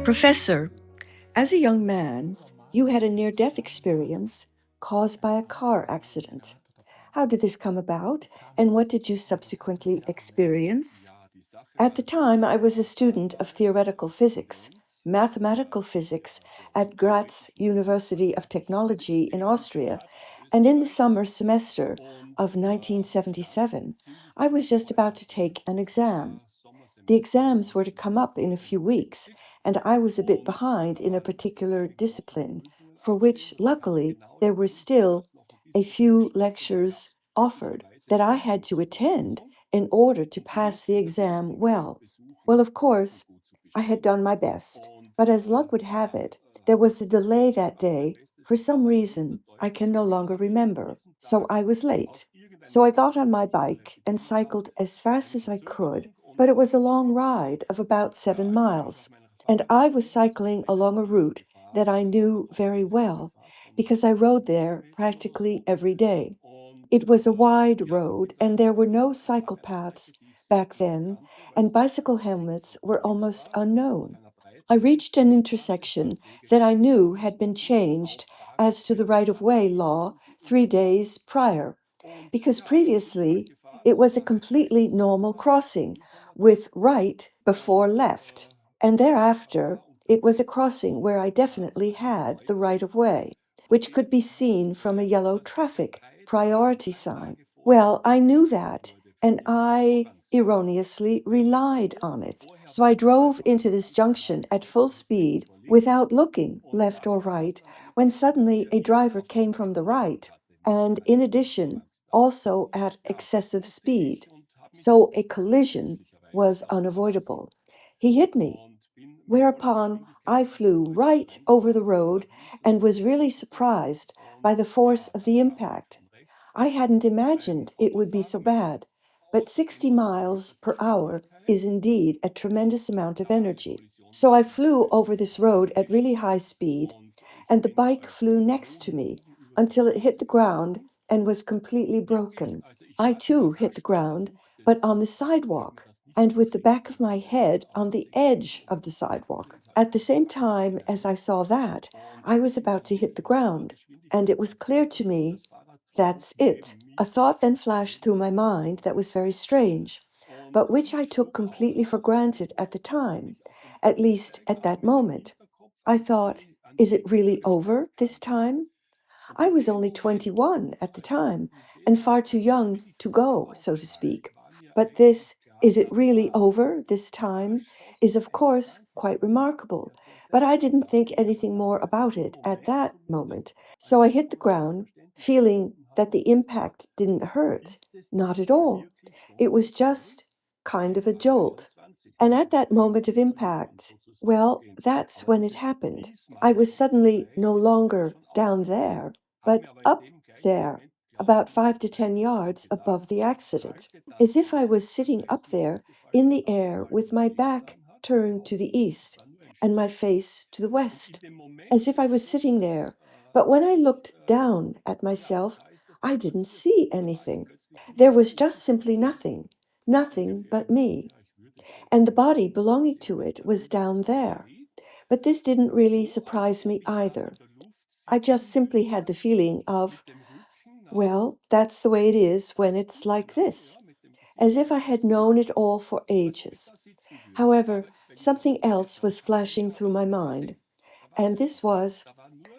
Professor, as a young man, you had a near-death experience caused by a car accident. How did this come about, and what did you subsequently experience? At the time, I was a student of theoretical physics, mathematical physics at Graz University of Technology in Austria, and in the summer semester of 1977, I was just about to take an exam. The exams were to come up in a few weeks, and I was a bit behind in a particular discipline, for which, luckily, there were still a few lectures offered that I had to attend in order to pass the exam well. Well, of course, I had done my best, but as luck would have it, there was a delay that day. For some reason, I can no longer remember, so I was late. So I got on my bike and cycled as fast as I could, but it was a long ride of about 7 miles, and I was cycling along a route that I knew very well because I rode there practically every day. It was a wide road, and there were no cycle paths back then, and bicycle helmets were almost unknown. I reached an intersection that I knew had been changed as to the right-of-way law 3 days prior, because previously it was a completely normal crossing with right before left, and thereafter it was a crossing where I definitely had the right-of-way, which could be seen from a yellow traffic priority sign. Well, I knew that, and I erroneously relied on it. So I drove into this junction at full speed without looking left or right, when suddenly a driver came from the right, and in addition, also at excessive speed. So a collision was unavoidable. He hit me, whereupon I flew right over the road and was really surprised by the force of the impact. I hadn't imagined it would be so bad, but 60 miles per hour is indeed a tremendous amount of energy. So I flew over this road at really high speed, and the bike flew next to me until it hit the ground and was completely broken. I too hit the ground, but on the sidewalk, and with the back of my head on the edge of the sidewalk. At the same time as I saw that, I was about to hit the ground, and it was clear to me, that's it. A thought then flashed through my mind that was very strange, but which I took completely for granted at the time, at least at that moment. I thought, is it really over this time? I was only 21 at the time and far too young to go, so to speak. But this, is it really over this time, is of course quite remarkable. But I didn't think anything more about it at that moment. So I hit the ground, feeling that the impact didn't hurt. Not at all. It was just kind of a jolt. And at that moment of impact, well, that's when it happened. I was suddenly no longer down there, but up there, about 5 to 10 yards above the accident, as if I was sitting up there in the air with my back turned to the east and my face to the west, as if I was sitting there. But when I looked down at myself, I didn't see anything. There was just simply nothing, nothing but me. And the body belonging to it was down there. But this didn't really surprise me either. I just simply had the feeling of, well, that's the way it is when it's like this, as if I had known it all for ages. However, something else was flashing through my mind, and this was,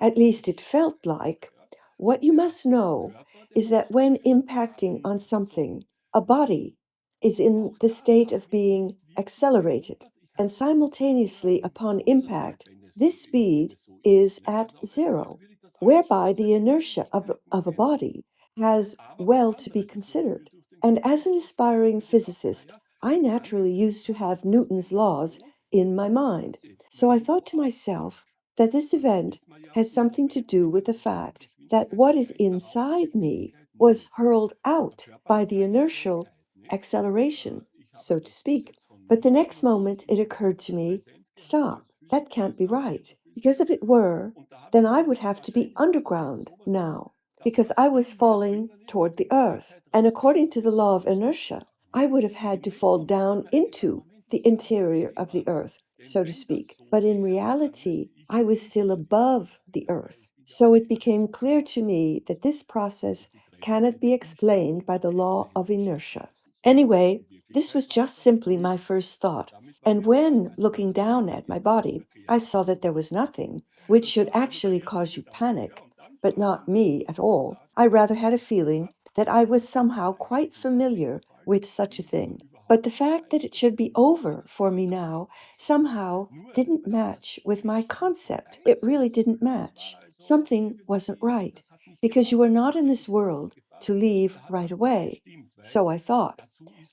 at least it felt like, what you must know is that when impacting on something, a body is in the state of being accelerated, and simultaneously upon impact, this speed is at zero, whereby the inertia of a body has well to be considered. And as an aspiring physicist, I naturally used to have Newton's laws in my mind. So I thought to myself that this event has something to do with the fact that what is inside me was hurled out by the inertial acceleration, so to speak. But the next moment it occurred to me, stop, that can't be right. Because if it were, then I would have to be underground now, because I was falling toward the earth. And according to the law of inertia, I would have had to fall down into the interior of the earth. so to speak. But in reality, I was still above the earth. So it became clear to me that this process cannot be explained by the law of inertia. Anyway, this was just simply my first thought. And when looking down at my body, I saw that there was nothing, which should actually cause you panic, but not me at all. I rather had a feeling that I was somehow quite familiar with such a thing. But the fact that it should be over for me now somehow didn't match with my concept. It really didn't match. Something wasn't right, because you are not in this world to leave right away. So I thought.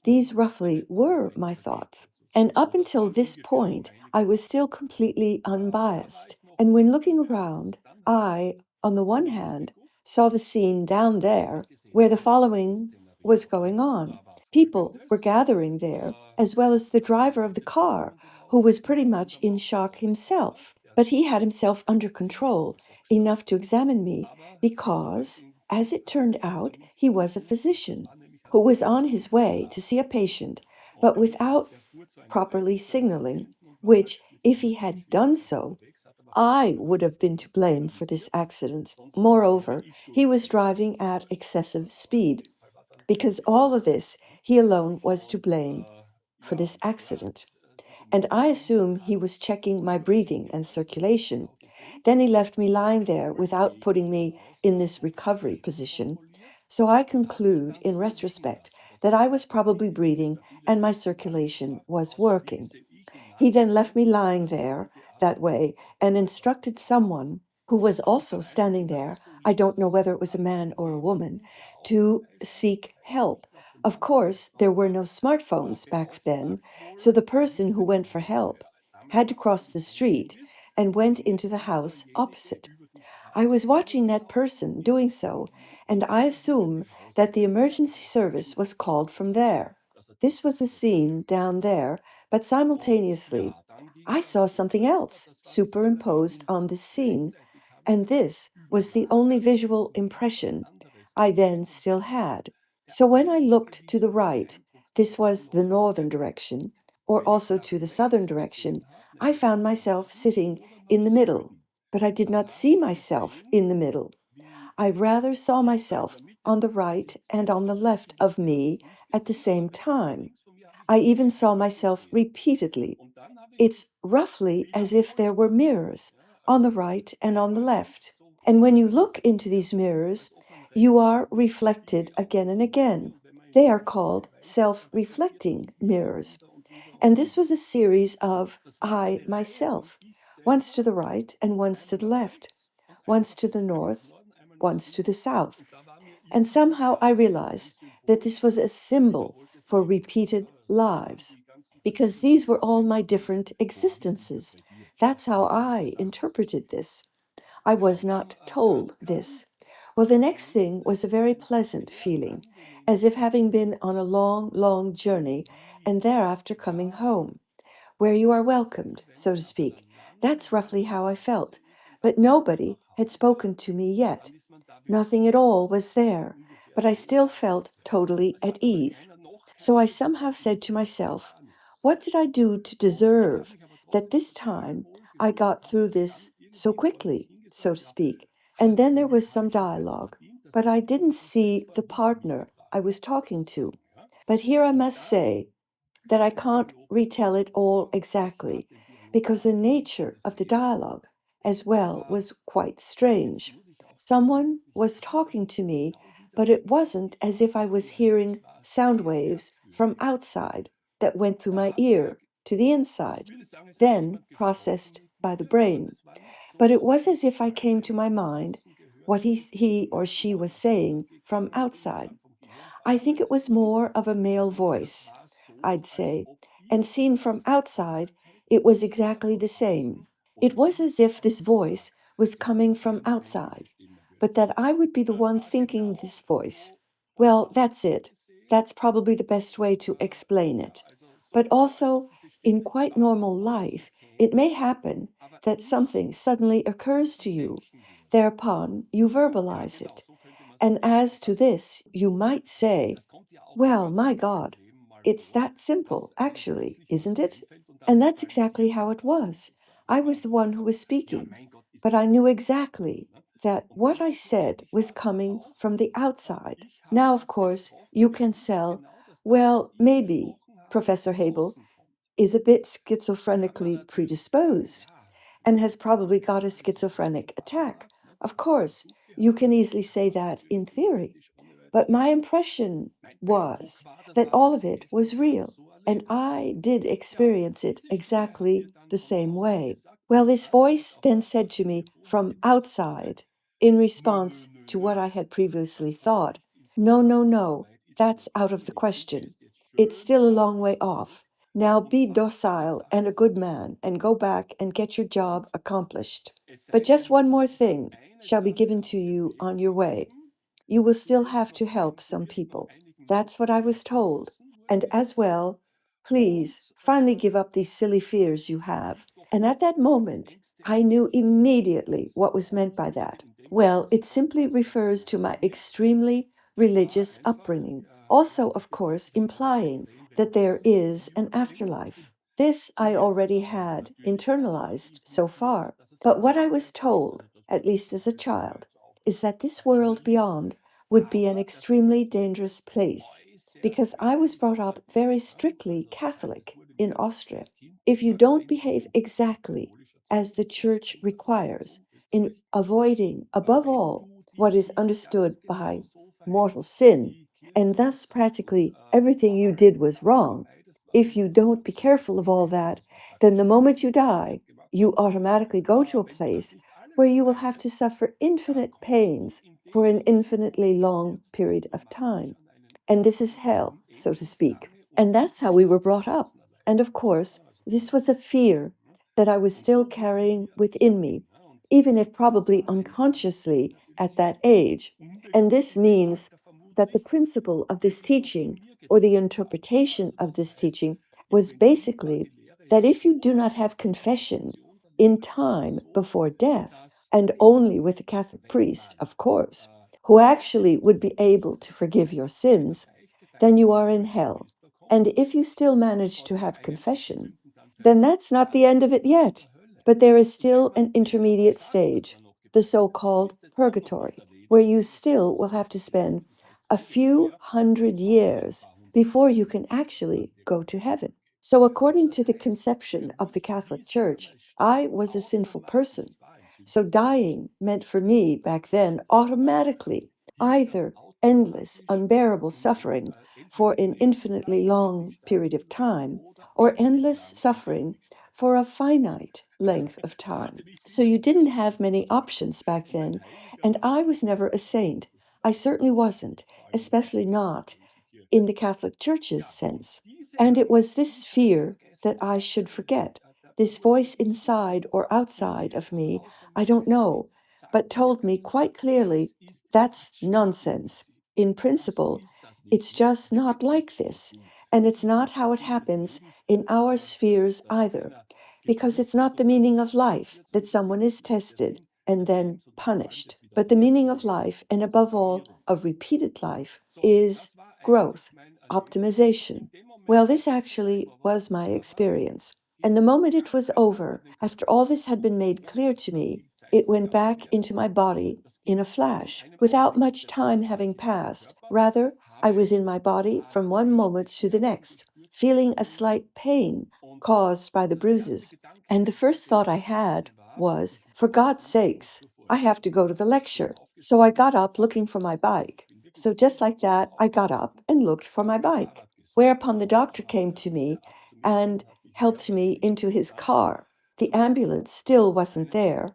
These roughly were my thoughts. And up until this point, I was still completely unbiased. And when looking around, I, on the one hand, saw the scene down there where the following was going on. People were gathering there, as well as the driver of the car, who was pretty much in shock himself. But he had himself under control, enough to examine me, because, as it turned out, he was a physician who was on his way to see a patient, but without properly signaling, which, if he had done so, I would have been to blame for this accident. Moreover, he was driving at excessive speed, because all of this he alone was to blame for this accident. And I assume he was checking my breathing and circulation. Then he left me lying there without putting me in this recovery position. So I conclude, in retrospect, that I was probably breathing and my circulation was working. He then left me lying there that way and instructed someone who was also standing there, I don't know whether it was a man or a woman, to seek help. Of course, there were no smartphones back then, so the person who went for help had to cross the street and went into the house opposite. I was watching that person doing so, and I assume that the emergency service was called from there. This was the scene down there, but simultaneously, I saw something else superimposed on this scene, and this was the only visual impression I then still had. So when I looked to the right, this was the northern direction, or also to the southern direction, I found myself sitting in the middle, but I did not see myself in the middle. I rather saw myself on the right and on the left of me at the same time. I even saw myself repeatedly. It's roughly as if there were mirrors on the right and on the left. And when you look into these mirrors, you are reflected again and again. They are called self-reflecting mirrors. And this was a series of I myself, once to the right and once to the left, once to the north, once to the south. And somehow I realized that this was a symbol for repeated lives, because these were all my different existences. That's how I interpreted this. I was not told this. Well, the next thing was a very pleasant feeling, as if having been on a long, long journey and thereafter coming home, where you are welcomed, so to speak. That's roughly how I felt. But nobody had spoken to me yet. Nothing at all was there, but I still felt totally at ease. So I somehow said to myself, what did I do to deserve that this time I got through this so quickly, so to speak? And then there was some dialogue, but I didn't see the partner I was talking to. But here I must say that I can't retell it all exactly, because the nature of the dialogue as well was quite strange. Someone was talking to me, but it wasn't as if I was hearing sound waves from outside that went through my ear to the inside, then processed by the brain. But it was as if I came to my mind what he or she was saying from outside. I think it was more of a male voice, I'd say, and seen from outside, it was exactly the same. It was as if this voice was coming from outside, but that I would be the one thinking this voice. Well, that's it. That's probably the best way to explain it. But also, in quite normal life, it may happen that something suddenly occurs to you. Thereupon, you verbalize it. And as to this, you might say, well, my God, it's that simple, actually, isn't it? And that's exactly how it was. I was the one who was speaking, but I knew exactly that what I said was coming from the outside. Now, of course, you can sell, well, maybe Professor Hagel is a bit schizophrenically predisposed and has probably got a schizophrenic attack. Of course, you can easily say that in theory, but my impression was that all of it was real, and I did experience it exactly the same way. Well, this voice then said to me from outside, in response to what I had previously thought, no, no, no, that's out of the question. It's still a long way off. Now be docile and a good man and go back and get your job accomplished. But just one more thing shall be given to you on your way. You will still have to help some people. That's what I was told. And as well, please finally give up these silly fears you have. And at that moment, I knew immediately what was meant by that. Well, it simply refers to my extremely religious upbringing, also, of course, implying that there is an afterlife. This I already had internalized so far. But what I was told, at least as a child, is that this world beyond would be an extremely dangerous place because I was brought up very strictly Catholic in Austria. If you don't behave exactly as the church requires, in avoiding, above all, what is understood by mortal sin, and thus practically everything you did was wrong, if you don't be careful of all that, then the moment you die, you automatically go to a place where you will have to suffer infinite pains for an infinitely long period of time. And this is hell, so to speak. And that's how we were brought up. And of course, this was a fear that I was still carrying within me, even if probably unconsciously at that age. And this means that the principle of this teaching, or the interpretation of this teaching, was basically that if you do not have confession in time before death, and only with a Catholic priest, of course, who actually would be able to forgive your sins, then you are in hell. And if you still manage to have confession, then that's not the end of it yet. But there is still an intermediate stage, the so-called purgatory, where you still will have to spend a few hundred years before you can actually go to heaven. So according to the conception of the Catholic Church, I was a sinful person. So dying meant for me back then automatically either endless, unbearable suffering for an infinitely long period of time, or endless suffering for a finite length of time. So you didn't have many options back then, and I was never a saint. I certainly wasn't, especially not in the Catholic Church's sense. And it was this fear that I should forget, this voice inside or outside of me, I don't know, but told me quite clearly that's nonsense. In principle, it's just not like this. And it's not how it happens in our spheres either, because it's not the meaning of life that someone is tested and then punished. But the meaning of life, and above all, of repeated life, is growth, optimization. Well, this actually was my experience. And the moment it was over, after all this had been made clear to me, it went back into my body in a flash, without much time having passed. Rather, I was in my body from one moment to the next, feeling a slight pain caused by the bruises. And the first thought I had was, for God's sakes, I have to go to the lecture. So I got up looking for my bike. So just like that, I got up and looked for my bike. Whereupon the doctor came to me and helped me into his car. The ambulance still wasn't there.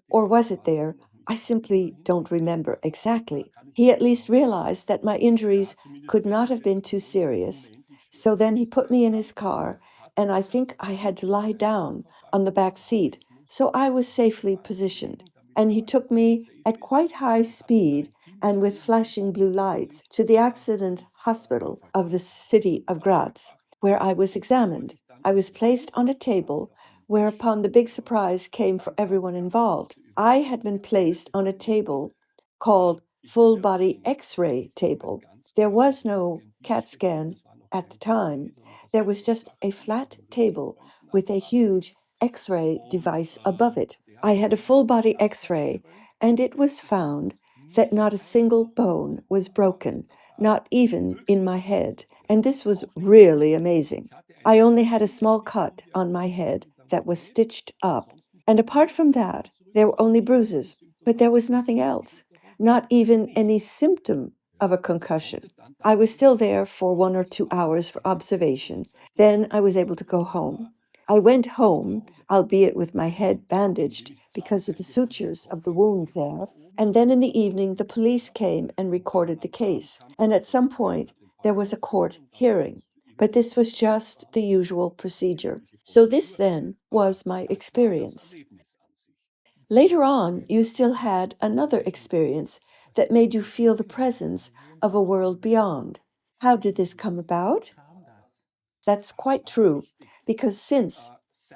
Or was it there? I simply don't remember exactly. He at least realized that my injuries could not have been too serious. So then he put me in his car, and I think I had to lie down on the back seat, so I was safely positioned. And he took me at quite high speed and with flashing blue lights to the accident hospital of the city of Graz, where I was examined. I was placed on a table, whereupon the big surprise came for everyone involved. I had been placed on a table called full body X-ray table. There was no CAT scan at the time. There was just a flat table with a huge X-ray device above it. I had a full body X-ray, and it was found that not a single bone was broken, not even in my head. And this was really amazing. I only had a small cut on my head that was stitched up. And apart from that, there were only bruises, but there was nothing else, not even any symptom of a concussion. I was still there for 1 or 2 hours for observation. Then I was able to go home. I went home, albeit with my head bandaged because of the sutures of the wound there. And then in the evening, the police came and recorded the case. And at some point, there was a court hearing. But this was just the usual procedure. So this then was my experience. Later on, you still had another experience that made you feel the presence of a world beyond. How did this come about? That's quite true, because since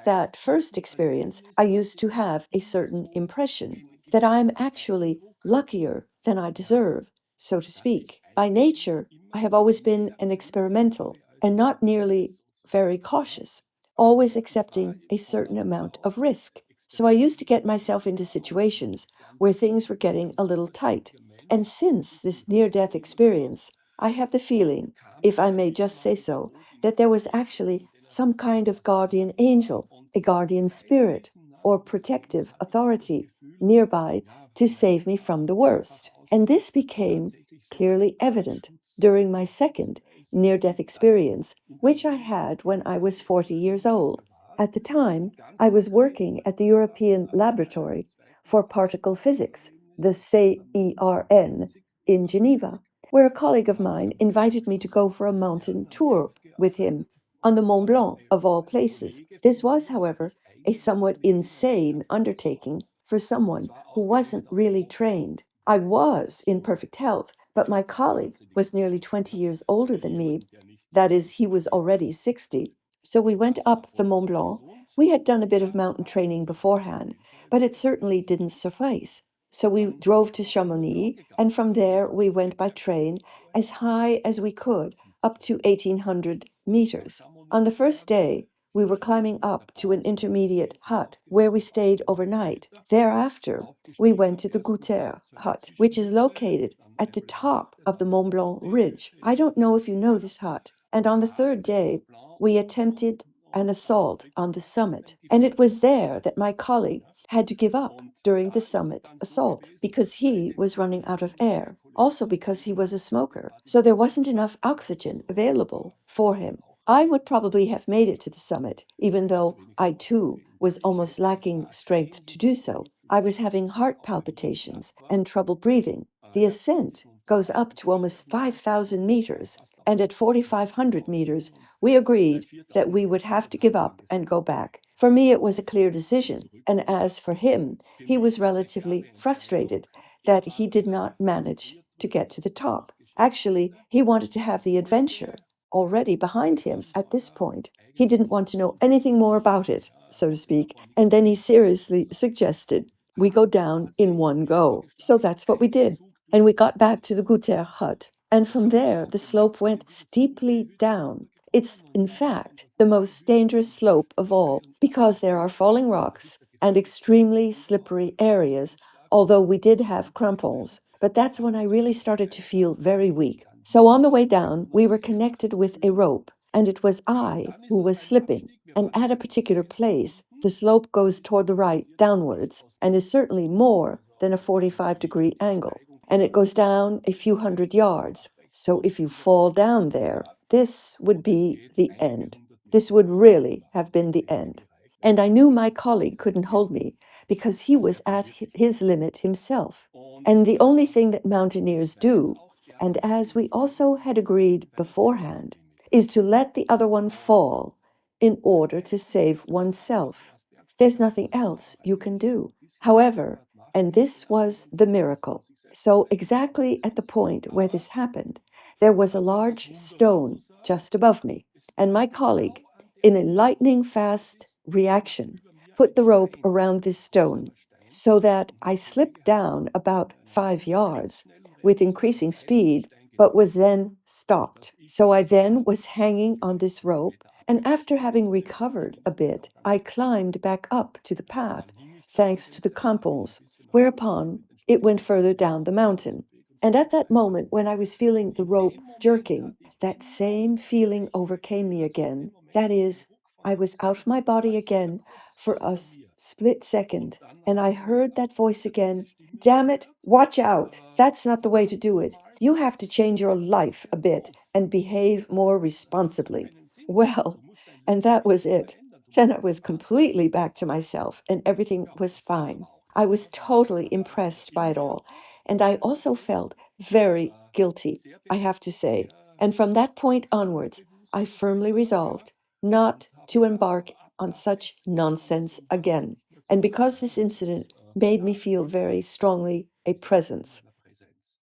that first experience, I used to have a certain impression that I'm actually luckier than I deserve, so to speak. By nature, I have always been an experimental and not nearly very cautious, always accepting a certain amount of risk. So I used to get myself into situations where things were getting a little tight. And since this near-death experience, I have the feeling, if I may just say so, that there was actually some kind of guardian angel, a guardian spirit, or protective authority nearby to save me from the worst. And this became clearly evident during my second near-death experience, which I had when I was 40 years old. At the time, I was working at the European Laboratory for Particle Physics, the CERN, in Geneva, where a colleague of mine invited me to go for a mountain tour with him on the Mont Blanc, of all places. This was, however, a somewhat insane undertaking for someone who wasn't really trained. I was in perfect health, but my colleague was nearly 20 years older than me. That is, he was already 60. So we went up the Mont Blanc. We had done a bit of mountain training beforehand, but it certainly didn't suffice. So we drove to Chamonix, and from there we went by train as high as we could, up to 1,800 meters. On the first day, we were climbing up to an intermediate hut where we stayed overnight. Thereafter, we went to the Gouter hut, which is located at the top of the Mont Blanc ridge. I don't know if you know this hut. And on the third day, we attempted an assault on the summit. And it was there that my colleague had to give up during the summit assault because he was running out of air, also because he was a smoker. So there wasn't enough oxygen available for him. I would probably have made it to the summit, even though I too was almost lacking strength to do so. I was having heart palpitations and trouble breathing. The ascent goes up to almost 5,000 meters, and at 4,500 meters, we agreed that we would have to give up and go back. For me, it was a clear decision, and as for him, he was relatively frustrated that he did not manage to get to the top. Actually, he wanted to have the adventure already behind him at this point. He didn't want to know anything more about it, so to speak, and then he seriously suggested we go down in one go. So that's what we did. And we got back to the Gouter hut. And from there, the slope went steeply down. It's, in fact, the most dangerous slope of all because there are falling rocks and extremely slippery areas, although we did have crampons. But that's when I really started to feel very weak. So on the way down, we were connected with a rope, and it was I who was slipping. And at a particular place, the slope goes toward the right downwards and is certainly more than a 45-degree angle. And it goes down a few hundred yards. So if you fall down there, this would be the end. This would really have been the end. And I knew my colleague couldn't hold me because he was at his limit himself. And the only thing that mountaineers do, and as we also had agreed beforehand, is to let the other one fall in order to save oneself. There's nothing else you can do. However, and this was the miracle. So exactly at the point where this happened, there was a large stone just above me, and my colleague, in a lightning-fast reaction, put the rope around this stone so that I slipped down about 5 yards with increasing speed, but was then stopped. So I then was hanging on this rope, And after having recovered a bit, I climbed back up to the path, thanks to the crampons, whereupon it went further down the mountain. And at that moment, when I was feeling the rope jerking, that same feeling overcame me again. That is, I was out of my body again for a split second, and I heard that voice again. Damn it, watch out. That's not the way to do it. You have to change your life a bit and behave more responsibly. Well, and that was it. Then I was completely back to myself, and everything was fine. I was totally impressed by it all. And I also felt very guilty, I have to say. And from that point onwards, I firmly resolved not to embark on such nonsense again. And because this incident made me feel very strongly a presence.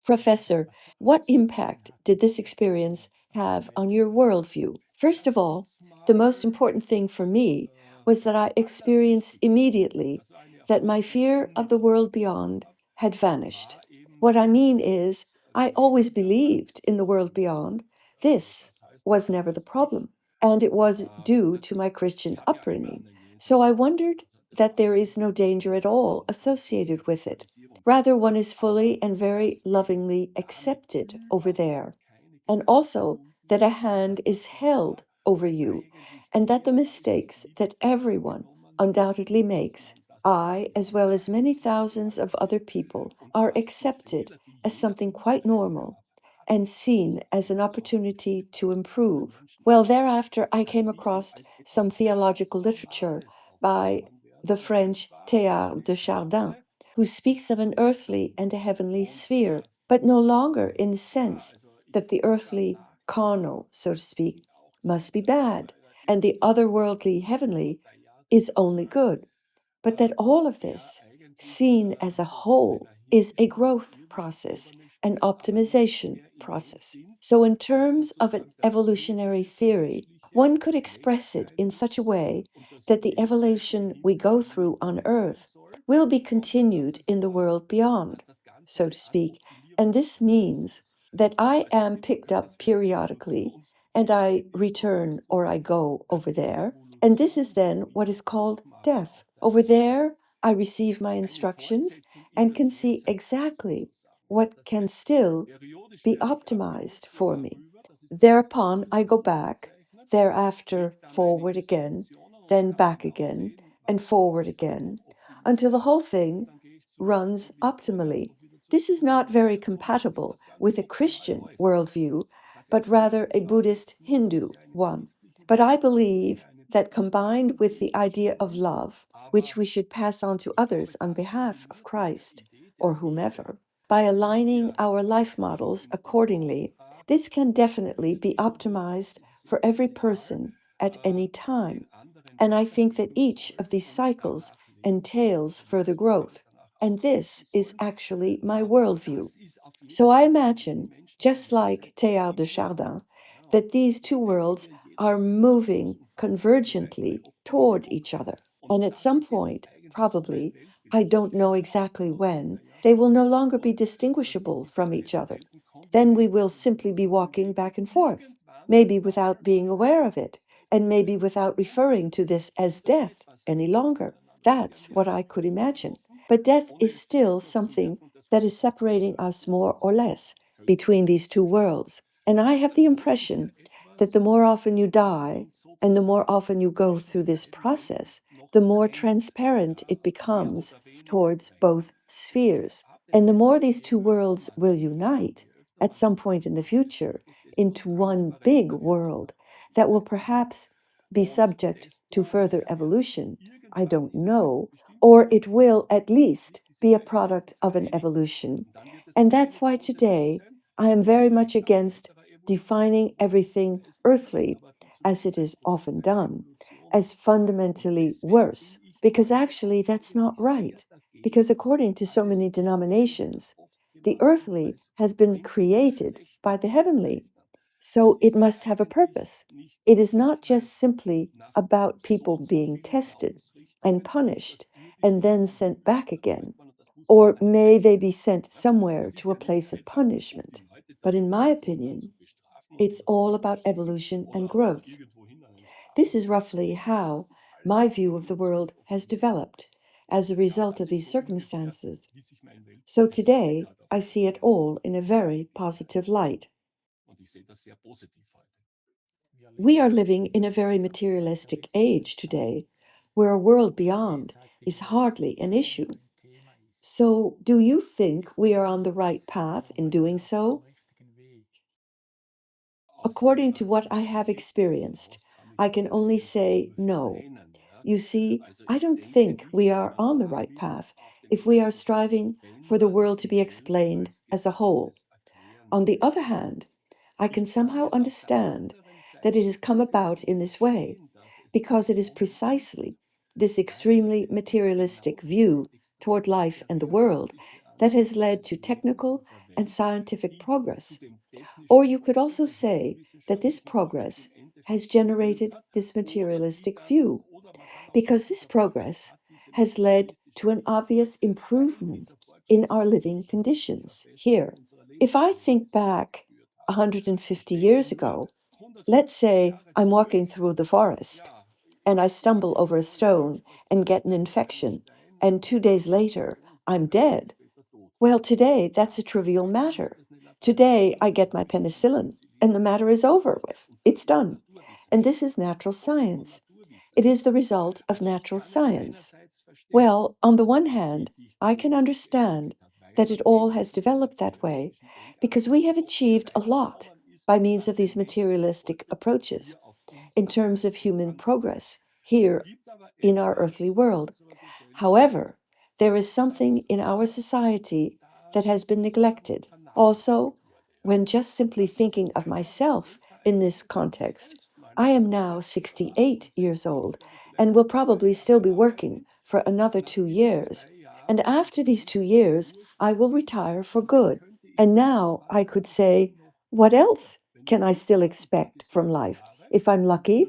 Professor, what impact did this experience have on your worldview? First of all, the most important thing for me was that I experienced immediately that my fear of the world beyond had vanished. What I mean is, I always believed in the world beyond. This was never the problem, and it was due to my Christian upbringing. So I wondered that there is no danger at all associated with it. Rather, one is fully and very lovingly accepted over there. And also that a hand is held over you, and that the mistakes that everyone undoubtedly makes, I, as well as many thousands of other people, are accepted as something quite normal and seen as an opportunity to improve. Well, thereafter, I came across some theological literature by the French Théard de Chardin, who speaks of an earthly and a heavenly sphere, but no longer in the sense that the earthly, carnal, so to speak, must be bad, and the otherworldly, heavenly, is only good, but that all of this, seen as a whole, is a growth process, an optimization process. So, in terms of an evolutionary theory, one could express it in such a way that the evolution we go through on Earth will be continued in the world beyond, so to speak. And this means that I am picked up periodically and I return or I go over there. And this is then what is called death. Over there, I receive my instructions and can see exactly what can still be optimized for me. Thereupon, I go back, thereafter, forward again, then back again, and forward again, until the whole thing runs optimally. This is not very compatible with a Christian worldview, but rather a Buddhist Hindu one. But I believe that combined with the idea of love, which we should pass on to others on behalf of Christ or whomever, by aligning our life models accordingly, this can definitely be optimized for every person at any time. And I think that each of these cycles entails further growth. And this is actually my worldview. So I imagine, just like Théard de Chardin, that these two worlds are moving convergently toward each other. And at some point, probably, I don't know exactly when, they will no longer be distinguishable from each other. Then we will simply be walking back and forth, maybe without being aware of it, and maybe without referring to this as death any longer. That's what I could imagine. But death is still something that is separating us more or less between these two worlds. And I have the impression that the more often you die and the more often you go through this process, the more transparent it becomes towards both spheres. And the more these two worlds will unite at some point in the future into one big world that will perhaps be subject to further evolution, I don't know, or it will at least be a product of an evolution. And that's why today I am very much against defining everything earthly, as it is often done, as fundamentally worse, because actually that's not right. Because according to so many denominations, the earthly has been created by the heavenly, so it must have a purpose. It is not just simply about people being tested and punished and then sent back again. Or may they be sent somewhere to a place of punishment. But in my opinion, it's all about evolution and growth. This is roughly how my view of the world has developed as a result of these circumstances. So today, I see it all in a very positive light. We are living in a very materialistic age today, where a world beyond is hardly an issue. So, do you think we are on the right path in doing so? According to what I have experienced, I can only say no. You see, I don't think we are on the right path if we are striving for the world to be explained as a whole. On the other hand, I can somehow understand that it has come about in this way, because it is precisely this extremely materialistic view toward life and the world that has led to technical and scientific progress. Or you could also say that this progress has generated this materialistic view, because this progress has led to an obvious improvement in our living conditions here. If I think back 150 years ago, let's say I'm walking through the forest and I stumble over a stone and get an infection, and 2 days later I'm dead. Well, today that's a trivial matter. Today I get my penicillin and the matter is over with. It's done. And this is natural science. It is the result of natural science. Well, on the one hand, I can understand that it all has developed that way because we have achieved a lot by means of these materialistic approaches in terms of human progress here in our earthly world. However, there is something in our society that has been neglected. Also, when just simply thinking of myself in this context, I am now 68 years old and will probably still be working for another 2 years. And after these 2 years, I will retire for good. And now I could say, what else can I still expect from life? If I'm lucky,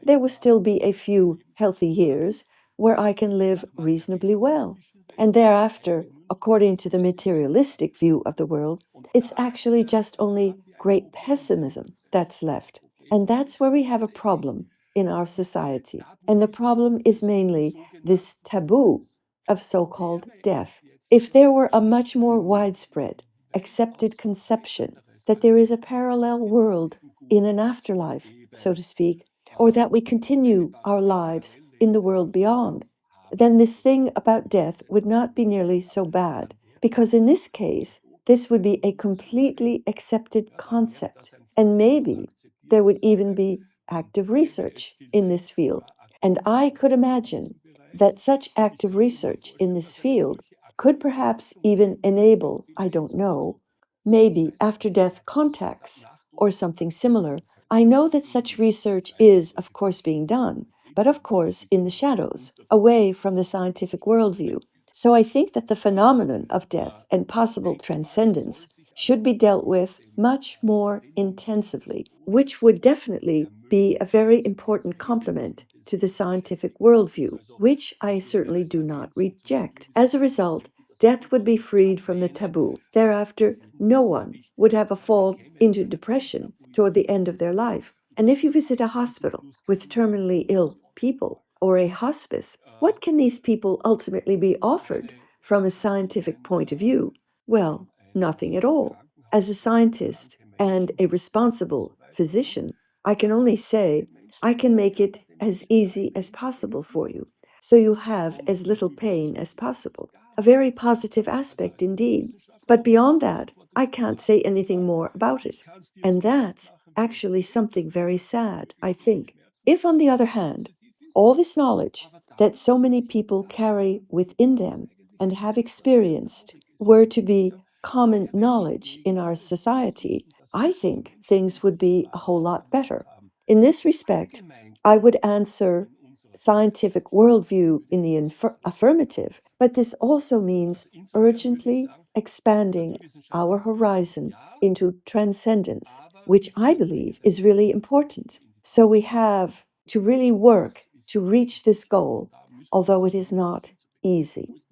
there will still be a few healthy years where I can live reasonably well. And thereafter, according to the materialistic view of the world, it's actually just only great pessimism that's left. And that's where we have a problem in our society. And the problem is mainly this taboo of so-called death. If there were a much more widespread, accepted conception that there is a parallel world in an afterlife, so to speak, or that we continue our lives in the world beyond, then this thing about death would not be nearly so bad, because in this case, this would be a completely accepted concept, and maybe there would even be active research in this field. And I could imagine that such active research in this field could perhaps even enable, I don't know, maybe after death contacts or something similar. I know that such research is, of course, being done, but of course in the shadows, away from the scientific worldview. So I think that the phenomenon of death and possible transcendence should be dealt with much more intensively, which would definitely be a very important complement to the scientific worldview, which I certainly do not reject. As a result, death would be freed from the taboo. Thereafter, no one would have a fall into depression toward the end of their life. And if you visit a hospital with terminally ill people or a hospice, what can these people ultimately be offered from a scientific point of view? Well, nothing at all. As a scientist and a responsible physician, I can only say I can make it as easy as possible for you, so you'll have as little pain as possible. A very positive aspect indeed. But beyond that, I can't say anything more about it. And that's actually something very sad, I think. If, on the other hand, all this knowledge that so many people carry within them and have experienced were to be common knowledge in our society, I think things would be a whole lot better. In this respect, I would answer scientific worldview in the affirmative, but this also means urgently expanding our horizon into transcendence, which I believe is really important. So we have to really work to reach this goal, although it is not easy.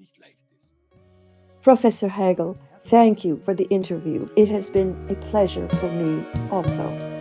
Professor Hagel, thank you for the interview. It has been a pleasure for me also.